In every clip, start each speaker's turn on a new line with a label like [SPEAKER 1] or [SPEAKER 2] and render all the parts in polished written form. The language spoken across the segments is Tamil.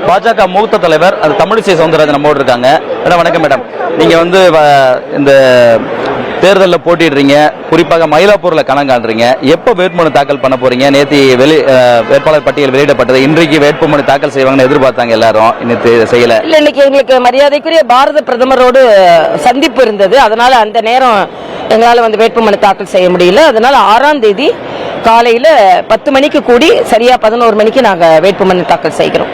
[SPEAKER 1] பாஜக மூத்த தலைவர் அது தமிழிசை சவுந்தரராஜன் நம்மோடு இருக்காங்க. மேடம் வணக்கம். மேடம், நீங்க வந்து இந்த தேர்தலில் போட்டிடுறீங்க, குறிப்பாக மயிலாப்பூர்ல களம் காண்றீங்க. எப்போ வேட்புமனு தாக்கல் பண்ண போறீங்க? நேற்று வேட்பாளர் பட்டியல் வெளியிடப்பட்டது, இன்றைக்கு வேட்புமனு தாக்கல் செய்வாங்கன்னு எதிர்பார்த்தாங்க எல்லாரும், இன்னைக்கு செய்யல.
[SPEAKER 2] இல்ல, இன்னைக்கு எங்களுக்கு மரியாதைக்குரிய பாரத பிரதமரோடு சந்திப்பு இருந்தது. அதனால அந்த நேரம் எங்களால் வந்து வேட்புமனு தாக்கல் செய்ய முடியல. அதனால 6ஆம் தேதி காலையில 10 மணிக்கு கூடி சரியா 11 மணிக்கு நாங்க வேட்புமனு தாக்கல் செய்கிறோம்.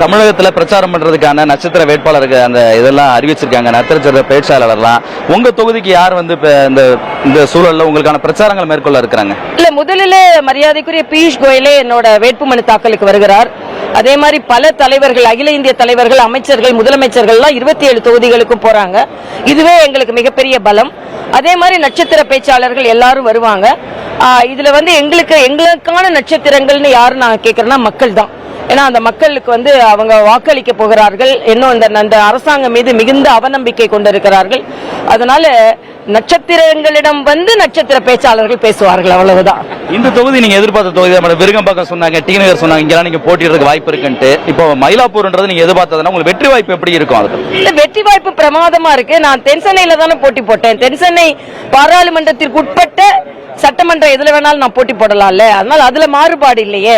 [SPEAKER 1] தமிழகத்தில் பிரச்சாரம் பண்றதுக்கான நட்சத்திர வேட்பாளருக்கு அந்த இதெல்லாம் அறிவிச்சிருக்காங்க, நட்சத்திர பேச்சாளர்லாம். உங்க தொகுதிக்கு யார் வந்து இந்த சூழல்ல உங்களுக்கான பிரச்சாரங்கள் மேற்கொள்ள இருக்கிறாங்க?
[SPEAKER 2] இல்ல, முதலில் மரியாதைக்குரிய பியூஷ் கோயலே என்னோட வேட்புமனு தாக்கலுக்கு வருகிறார். அதே மாதிரி பல தலைவர்கள், அகில இந்திய தலைவர்கள், அமைச்சர்கள், முதலமைச்சர்கள்லாம் 27 தொகுதிகளுக்கும் போறாங்க. இதுவே எங்களுக்கு மிகப்பெரிய பலம். அதே மாதிரி நட்சத்திர பேச்சாளர்கள் எல்லாரும் வருவாங்க. இதுல வந்து எங்களுக்கான நட்சத்திரங்கள்னு யாரு நான் கேட்கறேன்னா மக்கள் தான். ஏன்னா அந்த மக்களுக்கு வந்து அவங்க வாக்களிக்க போகிறார்கள். இன்னும் அந்த அரசாங்கம் மீது மிகுந்த அவநம்பிக்கை கொண்டிருக்கிறார்கள். அதனால நட்சத்திரங்களிடம் வந்து நட்சத்திர பேச்சாளர்கள் பேசுவார்கள், அவ்வளவுதான்.
[SPEAKER 1] இந்த தொகுதி நீங்க எதிர்பார்த்த தொகுதி. விருகம்பாக்கம் சொன்னாங்க, டி நகர் சொன்னாங்க, இங்கெல்லாம் நீங்க போட்டியிடறதுக்கு வாய்ப்பு இருக்குன்ட்டு. இப்போ மயிலாப்பூர்ன்றது நீங்க எதிர்பார்த்ததுன்னா உங்களுக்கு வெற்றி வாய்ப்பு எப்படி இருக்கும்? அதுக்கு
[SPEAKER 2] இல்ல, வெற்றி வாய்ப்பு பிரமாதமா இருக்கு. நான் தென்சென்னையில தானே போட்டி போட்டேன். தென்சென்னை பாராளுமன்றத்திற்கு உட்பட்ட சட்டமன்றம் எதுல வேணாலும் நான் போட்டி போடலாம்ல. அதனால அதுல மாறுபாடு இல்லையே.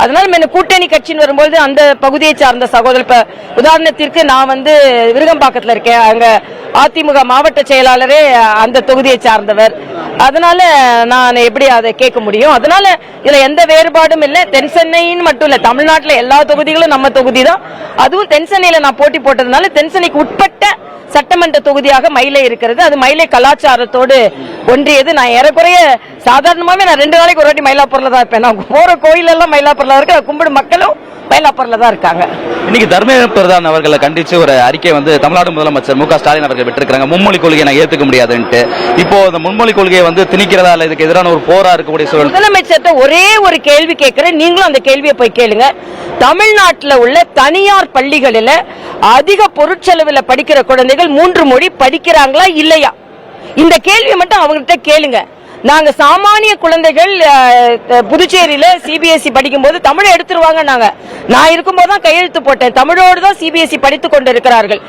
[SPEAKER 2] அதனால கூட்டணி கட்சின்னு வரும்போது அந்த பகுதியை சார்ந்த சகோதரர், உதாரணத்திற்கு நான் வந்து விருகம்பாக்கத்தில் இருக்கேன், அங்க அதிமுக மாவட்ட செயலாளரே அந்த தொகுதியை சார்ந்தவர். அதனால நான் எப்படி அதை கேட்க முடியும்? அதனால இதுல எந்த வேறுபாடும் இல்லை. தென்சென்னைன்னு மட்டும் இல்ல, தமிழ்நாட்டில் எல்லா தொகுதிகளும் நம்ம தொகுதி தான். அதுவும் தென்சென்னையில நான் போட்டி போட்டதுனால தென்சென்னைக்கு உட்பட்ட சட்டமன்ற தொகுதியாக மயிலை இருக்கிறது. அது மயிலை கலாச்சாரத்தோடு ஒன்றியது. நான் ஏறக்குறைய சாதாரணமாவே நான் 2 நாளைக்கு ஒரு வாட்டி மயிலாப்பூர்ல தான் இருப்பேன். நான் போற கோயில் எல்லாம் மயிலாப்பூர்ல இருக்கு, கும்பிடும் மக்களும் மயிலாப்பூர்ல தான் இருக்காங்க.
[SPEAKER 1] இன்னைக்கு தர்மேந்திர பிரதான் அவர்களை கண்டிச்சு ஒரு அறிக்கை வந்து தமிழ்நாடு முதலமைச்சர் மு க ஸ்டாலின் அவர்கள் விட்டிருக்காங்க. மும்மொழி கொள்கையை நான் ஏத்துக்க முடியாதுன்ட்டு. இப்போ அந்த மும்மொழி கொள்கையை வந்து திணிக்கிறதா இல்ல இதுக்கு எதிரான ஒரு போரா இருக்கக்கூடிய சூழல்.
[SPEAKER 2] முதலமைச்சர்கிட்ட ஒரே ஒரு கேள்வி கேட்கிறேன், நீங்களும் அந்த கேள்வியை போய் கேளுங்க. தமிழ்நாட்டில் உள்ள தனியார் பள்ளிகளில் அதிக பொருட்செலவில் படிக்கிற குழந்தைகள் 3 மொழி படிக்கிறாங்களா இல்லையா? இந்த கேள்வியை மட்டும் அவங்ககிட்ட கேளுங்க. நாங்க சாமானிய குழந்தைகள் புதுச்சேரியில சிபிஎஸ்இ படிக்கும் போது தமிழை எடுத்துருவாங்க. நான் இருக்கும்போது தான் கையெழுத்து போட்டேன். தமிழோடு தான் சிபிஎஸ்இ படித்துக் கொண்டிருக்கிறார்கள்.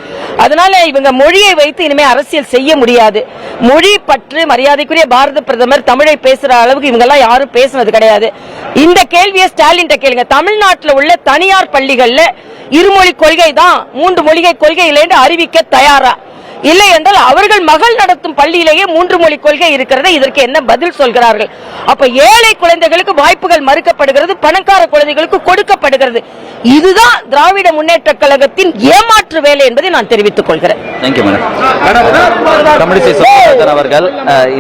[SPEAKER 2] அதனால இவங்க மொழியை வைத்து இனிமே அரசியல் செய்ய முடியாது. மொழி பற்று மரியாதைக்குரிய பாரத பிரதமர் தமிழை பேசுற அளவுக்கு இவங்க எல்லாம் யாரும் பேசுனது கிடையாது. இந்த கேள்வியை ஸ்டாலின் கேளுங்க. தமிழ்நாட்டில் உள்ள தனியார் பள்ளிகள்ல 2 மொழி கொள்கை தான், 3 மொழி கொள்கை இல்லைன்னு அறிவிக்க தயாரா? இல்லை என்றால் அவர்கள் மகள் நடத்தும் பள்ளியிலேயே 3 மொழி கொள்கை இருக்கிறது. இதற்கு என்ன பதில் சொல்கிறார்கள்? அப்ப ஏழை குழந்தைகளுக்கு வாய்ப்புகள் மறுக்கப்படுகிறது, பணக்கார குழந்தைகளுக்கு கொடுக்கப்படுகிறது. இதுதான் திராவிட முன்னேற்ற கழகத்தின் ஏமாற்று வேலை என்பதை நான் தெரிவித்துக் கொள்கிறேன்.
[SPEAKER 1] தமிழிசை சவுந்தரராஜன் அவர்கள்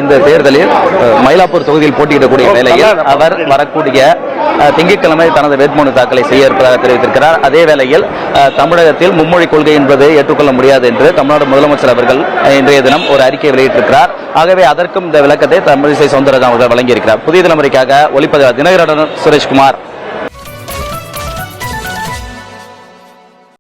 [SPEAKER 1] இந்த தேர்தலில் மயிலாப்பூர் தொகுதியில் போட்டியிடக்கூடிய வேளையில் அவர் வரக்கூடிய திங்கட்கிழமை தனது வேட்புமனு தாக்கலை செய்ய இருப்பதாக தெரிவித்திருக்கிறார். அதே வேளையில் தமிழகத்தில் மும்மொழி கொள்கை என்பது ஏற்றுக்கொள்ள முடியாது என்று தமிழ்நாடு முதலமைச்சர் அவர்கள் இன்றைய தினம் ஒரு அறிக்கை வெளியிட்டிருக்கிறார். ஆகவே அதற்கும் இந்த விளக்கத்தை தமிழிசை சவுந்தரராஜன் அவர்கள் வழங்கியிருக்கிறார். புதிய தலைமுறைக்காக ஒளிப்பதிவாளர் தினகரனுடன் சுரேஷ்குமார்.